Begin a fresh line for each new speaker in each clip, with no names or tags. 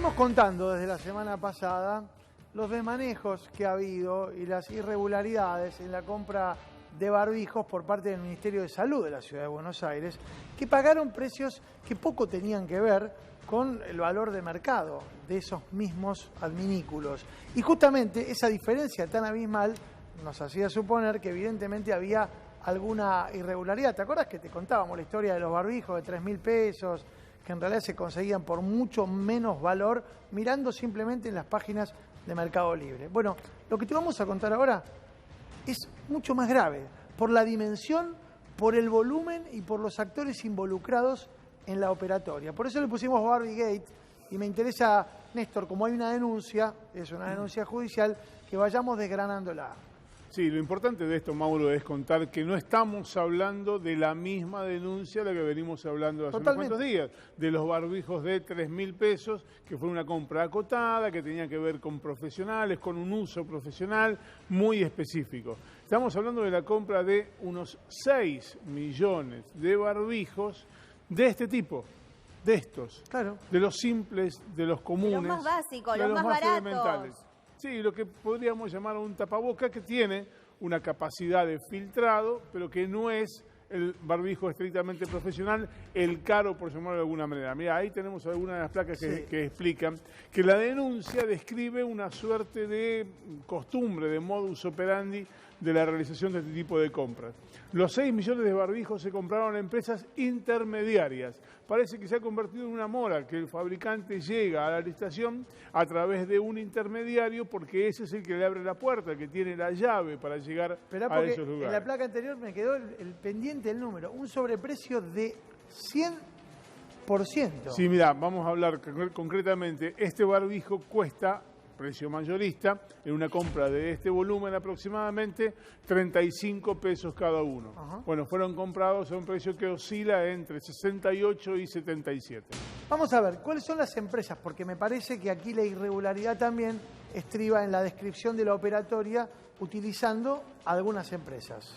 Venimos contando desde la semana pasada los desmanejos que ha habido y las irregularidades en la compra de barbijos por parte del Ministerio de Salud de la Ciudad de Buenos Aires, que pagaron precios que poco tenían que ver con el valor de mercado de esos mismos adminículos. Y justamente esa diferencia tan abismal nos hacía suponer que evidentemente había alguna irregularidad. ¿Te acuerdas que te contábamos la historia de los barbijos de 3.000 pesos, que en realidad se conseguían por mucho menos valor mirando simplemente en las páginas de Mercado Libre? Bueno, lo que te vamos a contar ahora es mucho más grave, por la dimensión, por el volumen y por los actores involucrados en la operatoria. Por eso le pusimos Barbigate y me interesa, Néstor, como hay una denuncia, es una denuncia judicial, que vayamos desgranándola.
Sí, lo importante de esto, Mauro, es contar que no estamos hablando de la misma denuncia de la que venimos hablando hace unos cuantos días, de los barbijos de 3.000 pesos, que fue una compra acotada, que tenía que ver con profesionales, con un uso profesional muy específico. Estamos hablando de la compra de unos 6 millones de barbijos de este tipo, de estos,
claro,
de los simples, de los comunes,
los más básicos,
de
los más baratos.
elementales. Sí, lo que podríamos llamar un tapaboca que tiene una capacidad de filtrado, pero que no es el barbijo estrictamente profesional, el caro, por llamarlo de alguna manera. Mira, ahí tenemos algunas de las placas que explican que la denuncia describe una suerte de costumbre, de modus operandi de la realización de este tipo de compras. Los 6 millones de barbijos se compraron a empresas intermediarias. Parece que se ha convertido en una moda, que el fabricante llega a la licitación a través de un intermediario porque ese es el que le abre la puerta, el que tiene la llave para llegar a esos lugares.
En la placa anterior me quedó el pendiente del número, un sobreprecio de 100%.
Sí, mira, vamos a hablar concretamente. Este barbijo cuesta, precio mayorista, en una compra de este volumen aproximadamente 35 pesos cada uno. Ajá. Bueno, fueron comprados a un precio que oscila entre 68 y 77.
Vamos a ver, ¿cuáles son las empresas? Porque me parece que aquí la irregularidad también estriba en la descripción de la operatoria utilizando algunas empresas.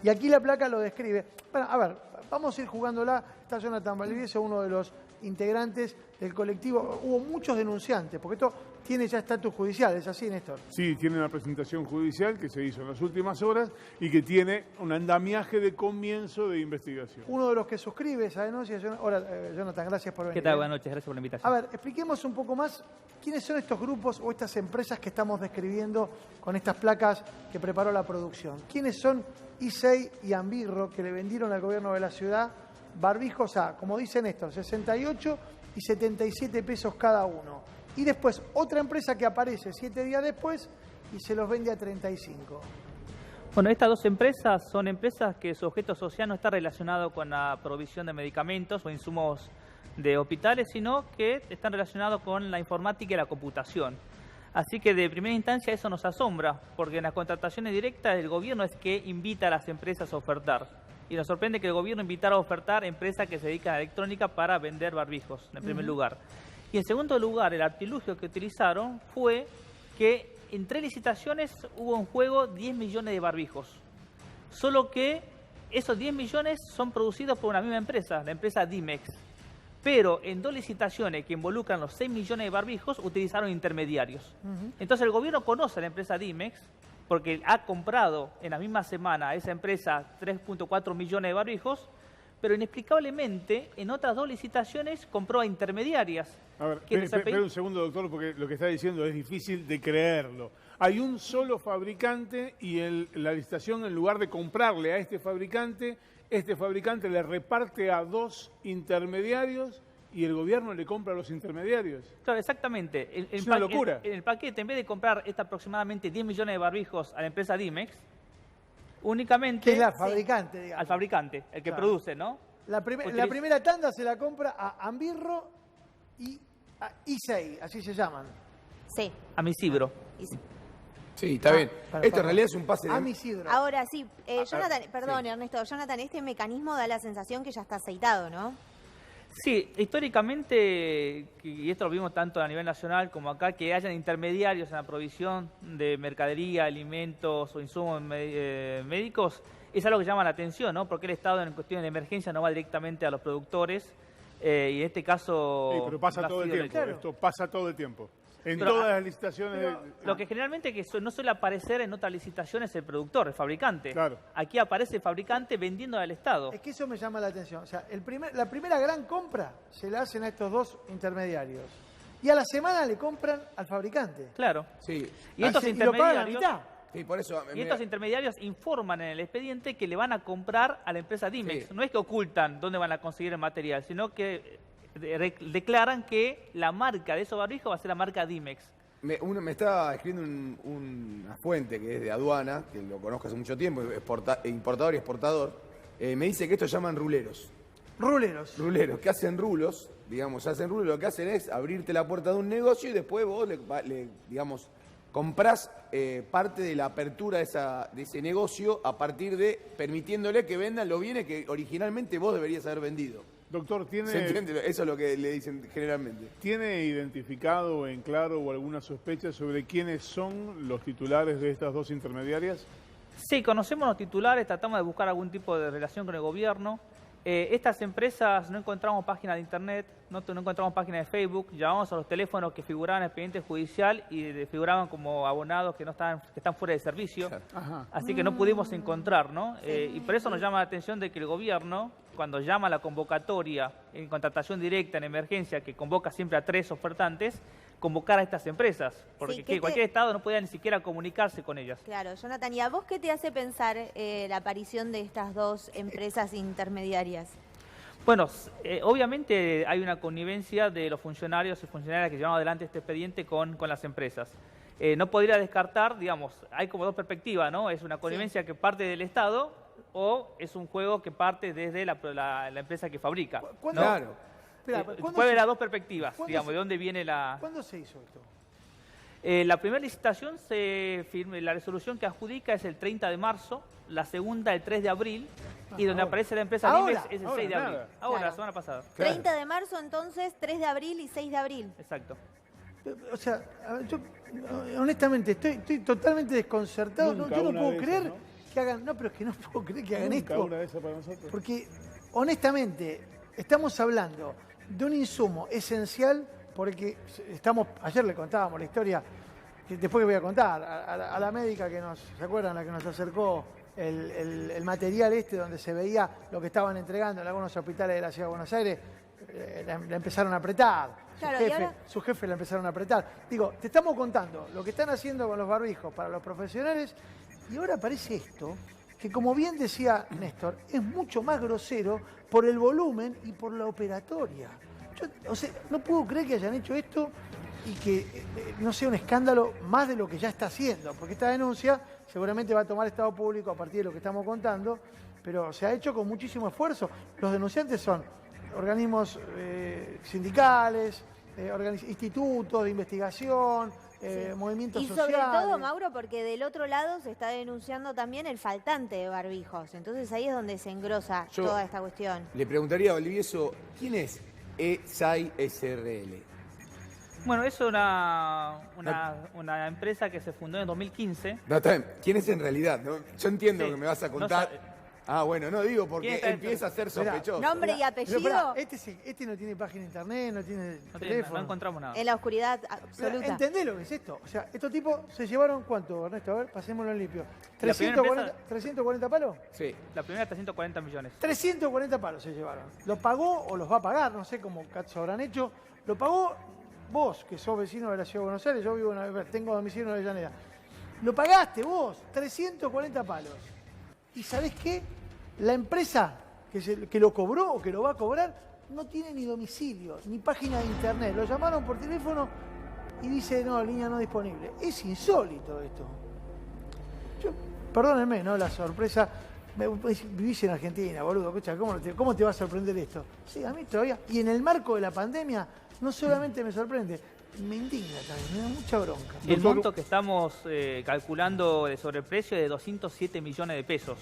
Y aquí la placa lo describe. Bueno, a ver, vamos a ir jugándola. Está Jonathan Valdivieso, uno de los integrantes del colectivo. Hubo muchos denunciantes, porque esto tiene ya estatus judicial, ¿es así, Néstor?
Sí, tiene una presentación judicial que se hizo en las últimas horas y que tiene un andamiaje de comienzo de investigación.
Uno de los que suscribe esa denuncia, Jonathan, gracias por venir.
¿Qué tal? Buenas noches, gracias por la invitación.
A ver, expliquemos un poco más quiénes son estos grupos o estas empresas que estamos describiendo con estas placas que preparó la producción. ¿Quiénes son ISEI y Ambirro que le vendieron al gobierno de la ciudad barbijos a, como dice Néstor, 68 y 77 pesos cada uno? Y después otra empresa que aparece 7 días después y se los vende a 35.
Bueno, estas dos empresas son empresas que su objeto social no está relacionado con la provisión de medicamentos o insumos de hospitales, sino que están relacionados con la informática y la computación. Así que de primera instancia eso nos asombra, porque en las contrataciones directas el gobierno es que invita a las empresas a ofertar. Y nos sorprende que el gobierno invitara a ofertar empresas que se dedican a la electrónica para vender barbijos, en primer lugar. Y en segundo lugar, el artilugio que utilizaron fue que en 3 licitaciones hubo en juego 10 millones de barbijos. Solo que esos 10 millones son producidos por una misma empresa, la empresa Dimex. Pero en 2 licitaciones que involucran los 6 millones de barbijos utilizaron intermediarios. Entonces el gobierno conoce a la empresa Dimex porque ha comprado en la misma semana a esa empresa 3.4 millones de barbijos, pero inexplicablemente en otras 2 licitaciones compró a intermediarias.
A ver, espera un segundo, doctor, porque lo que está diciendo es difícil de creerlo. Hay un solo fabricante y la licitación, en lugar de comprarle a este fabricante le reparte a 2 intermediarios y el gobierno le compra a los intermediarios.
Claro, exactamente.
Es una locura.
En el paquete, en vez de comprar aproximadamente 10 millones de barbijos a la empresa Dimex, únicamente...
Que es la fabricante, digamos.
Al fabricante, el que produce, ¿no?
La primera tanda se la compra a Ambirro y a ISEI, así se llaman.
Sí.
A Misibro.
Sí, está bien. Esto en realidad es un pase de...
Amisidro.
Ahora sí, Jonathan, perdón, sí. Ernesto, Jonathan, este mecanismo da la sensación que ya está aceitado, ¿no?
Sí, históricamente, y esto lo vimos tanto a nivel nacional como acá, que hayan intermediarios en la provisión de mercadería, alimentos o insumos médicos, es algo que llama la atención, ¿no? Porque el Estado en cuestiones de emergencia no va directamente a los productores Y en este caso...
Sí, pero pasa
no ha
todo el
sido
tiempo.
hecho.
Esto pasa todo el tiempo. En
Pero,
todas las licitaciones...
Lo que generalmente no suele aparecer en otras licitaciones es el productor, el fabricante.
Claro.
Aquí aparece el fabricante vendiendo al Estado.
Es que eso me llama la atención. O sea, la primera gran compra se la hacen a estos dos intermediarios. Y a la semana le compran al fabricante.
Claro.
Sí.
Y estos
Y lo pagan a la
intermediarios...
mitad.
Sí, por eso.
Y estos intermediarios informan en el expediente que le van a comprar a la empresa Dimex.
Sí.
No es que ocultan dónde van a conseguir el material, sino que declaran que la marca de esos barbijos va a ser la marca Dimex.
Me estaba escribiendo una fuente que es de aduana, que lo conozco hace mucho tiempo, importador y exportador. Me dice que estos llaman ruleros.
Ruleros.
Ruleros, que hacen rulos, hacen rulos, lo que hacen es abrirte la puerta de un negocio y después vos, digamos, comprás parte de la apertura de ese negocio a partir de permitiéndole que vendan los bienes que originalmente vos deberías haber vendido.
Doctor,
¿Se entiende? Eso es lo que le dicen generalmente.
¿Tiene identificado en claro o alguna sospecha sobre quiénes son los titulares de estas dos intermediarias?
Sí, conocemos los titulares, tratamos de buscar algún tipo de relación con el gobierno. Estas empresas no encontramos página de internet, no encontramos página de Facebook, llamamos a los teléfonos que figuraban en el expediente judicial y figuraban como abonados que están fuera de servicio.
Ajá.
Así que no pudimos encontrar, ¿no? Y por eso nos llama la atención de que el gobierno, cuando llama a la convocatoria en contratación directa, en emergencia, que convoca siempre a 3 ofertantes, convocar a estas empresas, porque
Sí,
cualquier Estado no podía ni siquiera comunicarse con ellas.
Claro, Jonathan, ¿y a vos qué te hace pensar la aparición de estas dos empresas intermediarias?
Bueno, obviamente hay una connivencia de los funcionarios y funcionarias que llevan adelante este expediente con las empresas. No podría descartar, digamos, hay como dos perspectivas, ¿no? Es una connivencia que parte del Estado o es un juego que parte desde la empresa que fabrica. ¿No?
Claro.
Espera, ¿cuándo
Puede haber
se-
las dos perspectivas,
¿cuándo
digamos,
se-
de dónde viene la...
¿Cuándo se hizo esto?
La primera licitación la resolución que adjudica es el 30 de marzo, la segunda el 3 de abril y donde aparece la empresa
Ahora,
Dimex es el
ahora,
6 de abril.
nada.
Ahora,
Claro.
la semana pasada.
Claro.
30 de marzo entonces, 3 de abril y 6 de abril.
Exacto.
O sea, a ver, yo honestamente estoy totalmente desconcertado.
Nunca
Yo no
una
puedo
de
creer
esas,
que hagan... No, pero es que no puedo creer que hagan
Nunca
esto.
una de esas para nosotros.
Porque, honestamente, estamos hablando de un insumo esencial porque ayer le contábamos la historia, que después que voy a contar, a la médica que ¿se acuerdan? La que nos acercó el material donde se veía lo que estaban entregando en algunos hospitales de la Ciudad de Buenos Aires, la empezaron a apretar.
Claro, y ahora-
Su jefe la empezaron a apretar. Digo, te estamos contando lo que están haciendo con los barbijos para los profesionales y ahora aparece esto, que como bien decía Néstor, es mucho más grosero por el volumen y por la operatoria. O sea, no puedo creer que hayan hecho esto y que no sea un escándalo más de lo que ya está haciendo, porque esta denuncia seguramente va a tomar estado público a partir de lo que estamos contando, pero se ha hecho con muchísimo esfuerzo. Los denunciantes son organismos sindicales, institutos de investigación, movimientos
Y
sociales.
sobre todo, Mauro, porque del otro lado se está denunciando también el faltante de barbijos. Entonces ahí es donde se engrosa
Yo-
toda esta cuestión.
Le preguntaría a Valdivieso, ¿quién es ESAI SRL?
Bueno, es una empresa que se fundó en 2015.
No, está bien. ¿Quién es en realidad? ¿No? Yo entiendo
Sí.
que me vas a
No
contar.
sabe.
Ah, bueno, no digo
¿Quién
porque
está
empieza a ser
Esperá.
sospechoso.
Nombre y
Pero
apellido
pará, este no tiene página de internet, no tiene
No
teléfono.
encontramos nada.
en la oscuridad
Pero,
absoluta.
¿entendés lo que es esto? O sea, estos tipos se llevaron, ¿cuánto, Ernesto? A ver, pasémoslo en limpio.
La primera
340 palos.
Sí.
La primera 340 millones.
340 palos se llevaron. ¿Lo pagó o los va a pagar? No sé cómo cazzo habrán hecho. ¿Lo pagó vos, que sos vecino de la Ciudad de Buenos Aires? Yo tengo domicilio en Avellaneda. ¿Lo pagaste vos? 340 palos. ¿Y sabés qué? La empresa que lo cobró o que lo va a cobrar no tiene ni domicilio, ni página de internet. Lo llamaron por teléfono y dice, no, línea no disponible. Es insólito esto. Perdónenme, ¿no? La sorpresa. Vivís en Argentina, boludo. Escucha, ¿cómo te va a sorprender esto? Sí, a mí todavía. Y en el marco de la pandemia, no solamente me sorprende, me indigna también, me da mucha bronca.
Y el
Doctor-
monto que estamos calculando de sobreprecio es de 207 millones de pesos.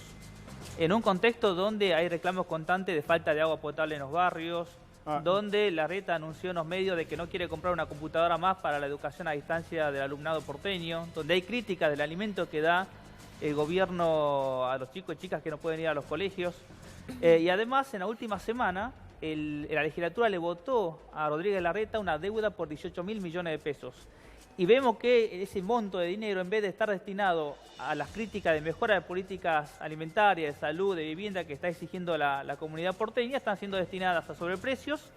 En un contexto donde hay reclamos constantes de falta de agua potable en los barrios, donde la reta anunció en los medios de que no quiere comprar una computadora más para la educación a distancia del alumnado porteño, donde hay críticas del alimento que da el gobierno a los chicos y chicas que no pueden ir a los colegios. Y además, en la última semana, la legislatura le votó a Rodríguez Larreta una deuda por 18.000 millones de pesos. Y vemos que ese monto de dinero, en vez de estar destinado a las críticas de mejora de políticas alimentarias, de salud, de vivienda que está exigiendo la comunidad porteña, están siendo destinadas a sobreprecios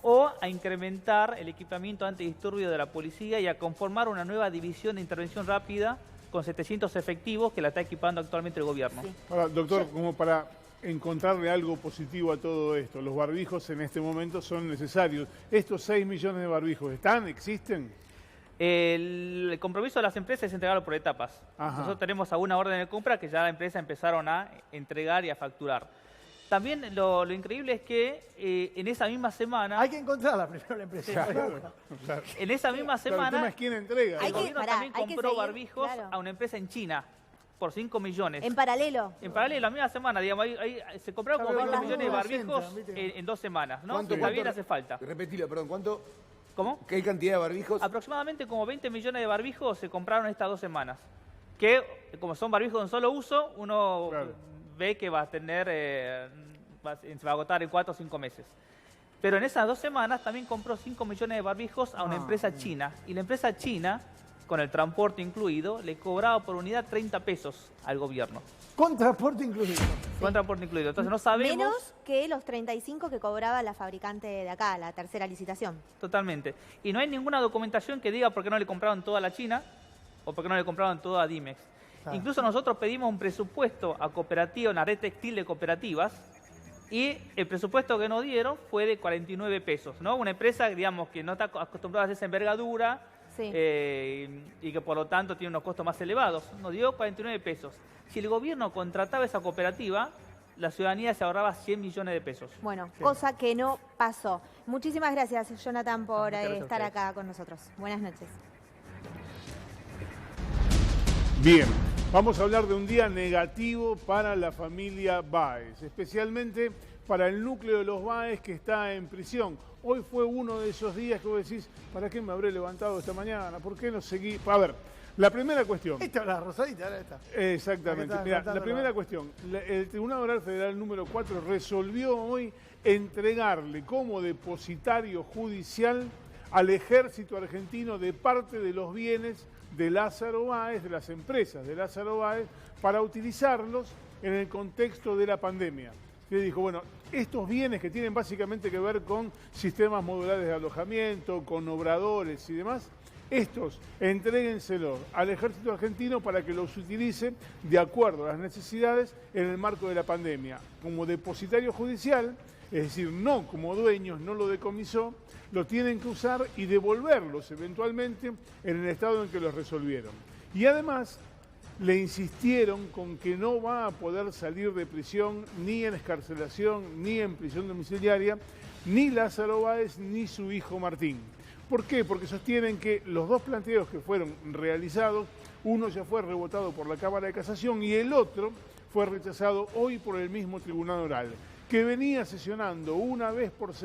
o a incrementar el equipamiento antidisturbios de la policía y a conformar una nueva división de intervención rápida con 700 efectivos que la está equipando actualmente el gobierno.
Sí.
Ahora, doctor, como para encontrarle algo positivo a todo esto, los barbijos en este momento son necesarios. ¿Estos 6 millones de barbijos están, existen?
El compromiso de las empresas es entregarlo por etapas.
Ajá.
Nosotros tenemos alguna orden de compra que ya las empresas empezaron a entregar y a facturar. También lo increíble es que en esa misma semana...
Hay que encontrarla primero la empresa.
Claro.
En esa misma
Claro, el tema
semana
es quién entrega.
Hay
el
que-
gobierno
pará,
también
hay que
compró
seguir,
barbijos
claro.
a una empresa en China por 5 millones.
En paralelo.
En paralelo, la misma semana, digamos, se compraron como
Claro,
20
las
millones de
dudas
barbijos
entran, ¿viste?
en 2 semanas, ¿no?
¿Cuánto-
Está bien,
cuánto-
hace falta.
Repetilo, perdón, ¿cuánto?
¿Cómo?
¿Qué cantidad de barbijos?
Aproximadamente como 20 millones de barbijos se compraron estas 2 semanas. Que, como son barbijos de un solo uso, uno
Claro.
ve que va a tener, se va a agotar en 4 o 5 meses. Pero en esas 2 semanas también compró 5 millones de barbijos a una empresa china. Y la empresa china, con el transporte incluido, le cobraba por unidad 30 pesos al gobierno.
Con transporte incluido.
Con transporte incluido. Entonces no sabemos...
Menos que los 35 que cobraba la fabricante de acá, la tercera licitación.
Totalmente. Y no hay ninguna documentación que diga por qué no le compraron toda a la China o por qué no le compraron toda a Dimex.
Claro.
Incluso nosotros pedimos un presupuesto a cooperativa, una red textil de cooperativas, y el presupuesto que nos dieron fue de 49 pesos, ¿no? Una empresa, digamos, que no está acostumbrada a hacer esa envergadura
Sí.
y que por lo tanto tiene unos costos más elevados. Nos dio 49 pesos. Si el gobierno contrataba esa cooperativa, la ciudadanía se ahorraba 100 millones de pesos.
Bueno, cosa que no pasó. Muchísimas gracias, Jonathan, por
Muchas gracias a
estar
ustedes.
acá con nosotros. Buenas noches.
Bien, vamos a hablar de un día negativo para la familia Báez, especialmente para el núcleo de los Báez que está en prisión. Hoy fue uno de esos días que vos decís, ¿para qué me habré levantado esta mañana? ¿Por qué no seguí? A ver, la primera cuestión.
Esta es la rosadita, ahora esta.
Exactamente.
La que
Mira,
está
la
contando
primera
la-
cuestión. El Tribunal Oral Federal número 4 resolvió hoy entregarle como depositario judicial al ejército argentino de parte de los bienes de Lázaro Báez, de las empresas de Lázaro Báez, para utilizarlos en el contexto de la pandemia. Le dijo, bueno, estos bienes que tienen básicamente que ver con sistemas modulares de alojamiento, con obradores y demás, estos entréguenselos al ejército argentino para que los utilice de acuerdo a las necesidades en el marco de la pandemia. Como depositario judicial, es decir, no como dueños, no lo decomisó, lo tienen que usar y devolverlos eventualmente en el estado en que los resolvieron. Y además le insistieron con que no va a poder salir de prisión ni en excarcelación, ni en prisión domiciliaria, ni Lázaro Báez, ni su hijo Martín. ¿Por qué? Porque sostienen que los 2 planteos que fueron realizados, uno ya fue rebotado por la Cámara de Casación y el otro fue rechazado hoy por el mismo Tribunal Oral, que venía sesionando una vez por semana